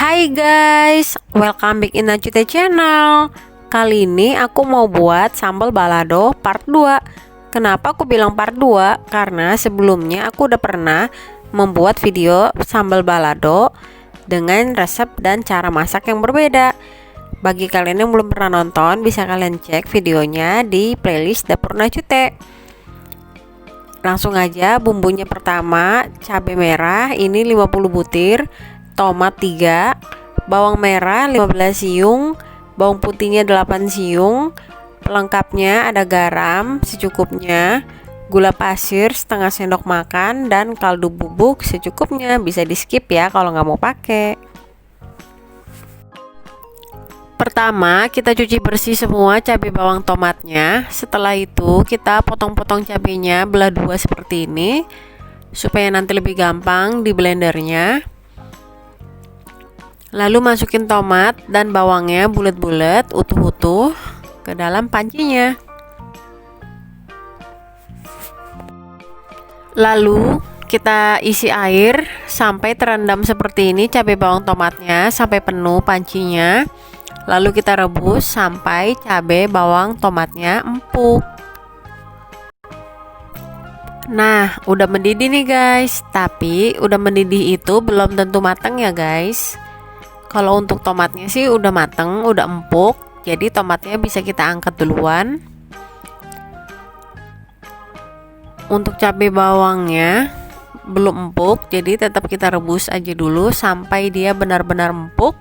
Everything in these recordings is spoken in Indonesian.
Hai guys, welcome back in Najute channel. Kali ini aku mau buat sambal balado part 2. Kenapa aku bilang part 2? Karena sebelumnya aku udah pernah membuat video sambal balado dengan resep dan cara masak yang berbeda. Bagi kalian yang belum pernah nonton, bisa kalian cek videonya di playlist Dapur Najute. Langsung aja, bumbunya pertama cabai merah ini 50 butir, tomat 3, bawang merah 15 siung, bawang putihnya 8 siung. Pelengkapnya ada garam secukupnya, gula pasir setengah sendok makan, dan kaldu bubuk secukupnya. Bisa di skip ya kalau nggak mau pakai. Pertama, kita cuci bersih semua cabai bawang tomatnya. Setelah itu kita potong-potong cabainya belah dua seperti ini, supaya nanti lebih gampang di blendernya. Lalu masukin tomat dan bawangnya bulat-bulat utuh-utuh ke dalam pancinya. Lalu kita isi air sampai terendam seperti ini cabai bawang tomatnya sampai penuh pancinya. Lalu kita rebus sampai cabai bawang tomatnya empuk. Nah, udah mendidih nih guys. Tapi udah mendidih itu belum tentu matang ya guys. Kalau untuk tomatnya sih udah mateng, udah empuk. Jadi tomatnya bisa kita angkat duluan. Untuk cabai bawangnya belum empuk, jadi tetap kita rebus aja dulu sampai dia benar-benar empuk.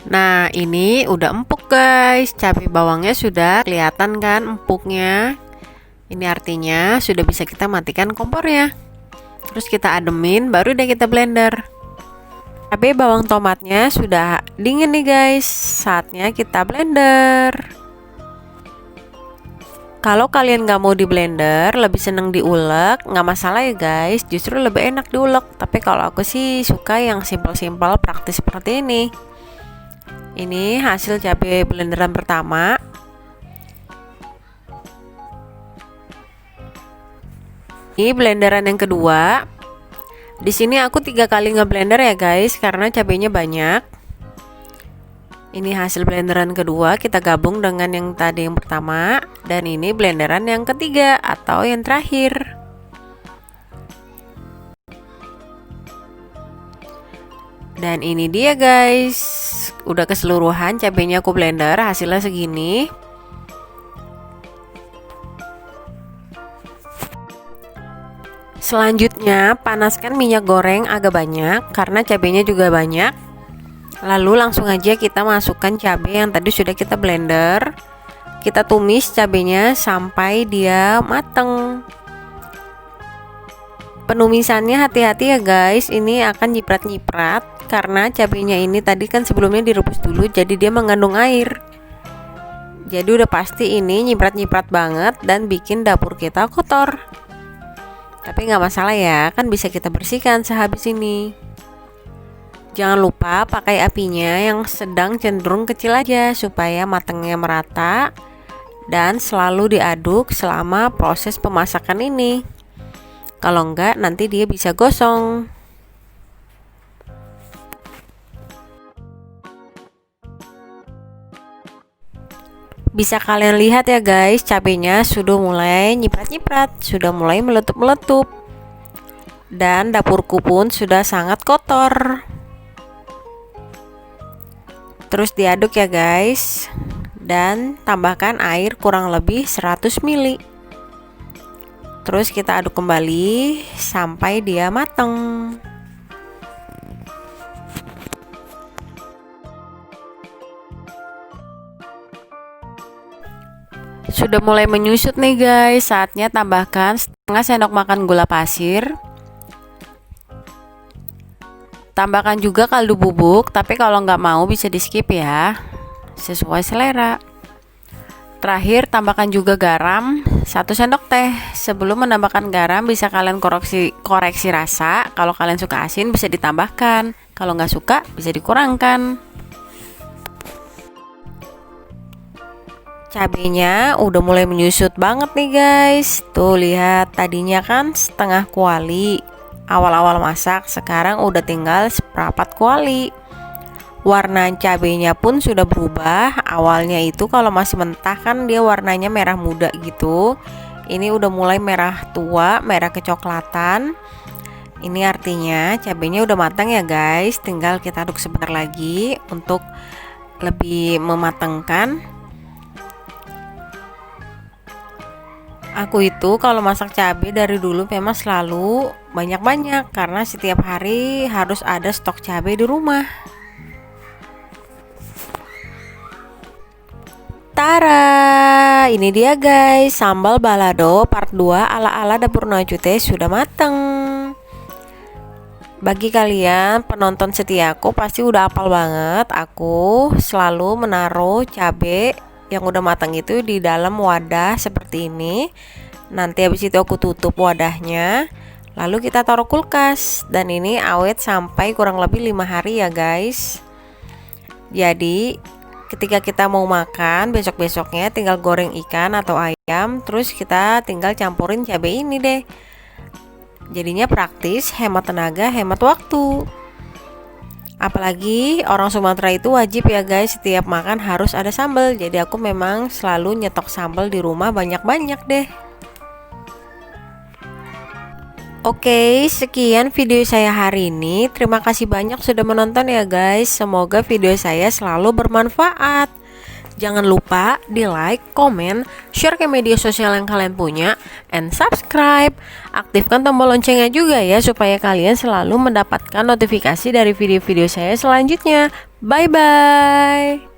Nah, ini udah empuk guys. Cabai bawangnya sudah kelihatan kan empuknya. Ini artinya sudah bisa kita matikan kompornya. Terus kita ademin, baru deh kita blender. Cabai bawang tomatnya sudah dingin nih guys. Saatnya kita blender. Kalau kalian gak mau di blender, lebih seneng diulek, nggak masalah ya guys. Justru lebih enak diulek. Tapi kalau aku sih suka yang simpel-simpel, praktis seperti ini. Ini hasil cabai blenderan pertama. Ini blenderan yang kedua. Di sini aku 3 kali ngeblender ya guys, karena cabainya banyak. Ini hasil blenderan kedua, kita gabung dengan yang tadi yang pertama. Dan ini blenderan yang ketiga atau yang terakhir. Dan ini dia guys, udah keseluruhan cabenya aku blender, hasilnya segini. Selanjutnya panaskan minyak goreng agak banyak karena cabenya juga banyak. Lalu langsung aja kita masukkan cabai yang tadi sudah kita blender. Kita tumis cabenya sampai dia mateng. Penumisannya hati-hati ya guys, ini akan nyiprat-nyiprat karena cabenya ini tadi kan sebelumnya direbus dulu, jadi dia mengandung air. Jadi udah pasti ini nyiprat-nyiprat banget dan bikin dapur kita kotor. Tapi nggak masalah ya, kan bisa kita bersihkan sehabis ini. Jangan lupa pakai apinya yang sedang cenderung kecil aja supaya matangnya merata dan selalu diaduk selama proses pemasakan ini. Kalau enggak nanti dia bisa gosong. Bisa kalian lihat ya guys, cabenya sudah mulai nyiprat-nyiprat, sudah mulai meletup-meletup. Dan dapurku pun sudah sangat kotor. Terus diaduk ya guys. Dan tambahkan air kurang lebih 100 ml. Terus kita aduk kembali sampai dia mateng. Sudah mulai menyusut nih guys, saatnya tambahkan setengah sendok makan gula pasir. Tambahkan juga kaldu bubuk, tapi kalau nggak mau bisa di skip ya, sesuai selera. Terakhir, tambahkan juga garam 1 sendok teh. Sebelum menambahkan garam, bisa kalian koreksi rasa. Kalau kalian suka asin, bisa ditambahkan. Kalau nggak suka, bisa dikurangkan. Cabenya udah mulai menyusut banget nih guys. Tuh lihat, tadinya kan setengah kuali awal-awal masak, sekarang udah tinggal seperempat kuali. Warna cabenya pun sudah berubah. Awalnya itu kalau masih mentah kan dia warnanya merah muda gitu. Ini udah mulai merah tua, merah kecoklatan. Ini artinya cabenya udah matang ya guys. Tinggal kita aduk sebentar lagi untuk lebih mematangkan. Aku itu kalau masak cabai dari dulu memang selalu banyak-banyak karena setiap hari harus ada stok cabai di rumah. Tara, ini dia guys, sambal balado part 2 ala-ala dapur Najute sudah mateng. Bagi kalian penonton setiaku pasti udah hafal banget, aku selalu menaruh cabai yang udah matang itu di dalam wadah seperti ini. Nanti habis itu aku tutup wadahnya, lalu kita taruh kulkas. Dan ini awet sampai kurang lebih 5 hari ya guys. Jadi ketika kita mau makan besok-besoknya tinggal goreng ikan atau ayam, terus kita tinggal campurin cabai ini deh. Jadinya praktis, hemat tenaga, hemat waktu. Apalagi orang Sumatera itu wajib ya guys, setiap makan harus ada sambal. Jadi aku memang selalu nyetok sambal di rumah banyak-banyak deh. Oke, sekian video saya hari ini. Terima kasih banyak sudah menonton ya guys. Semoga video saya selalu bermanfaat. Jangan lupa di like, komen, share ke media sosial yang kalian punya, and subscribe. Aktifkan tombol loncengnya juga ya supaya kalian selalu mendapatkan notifikasi dari video-video saya selanjutnya. Bye bye.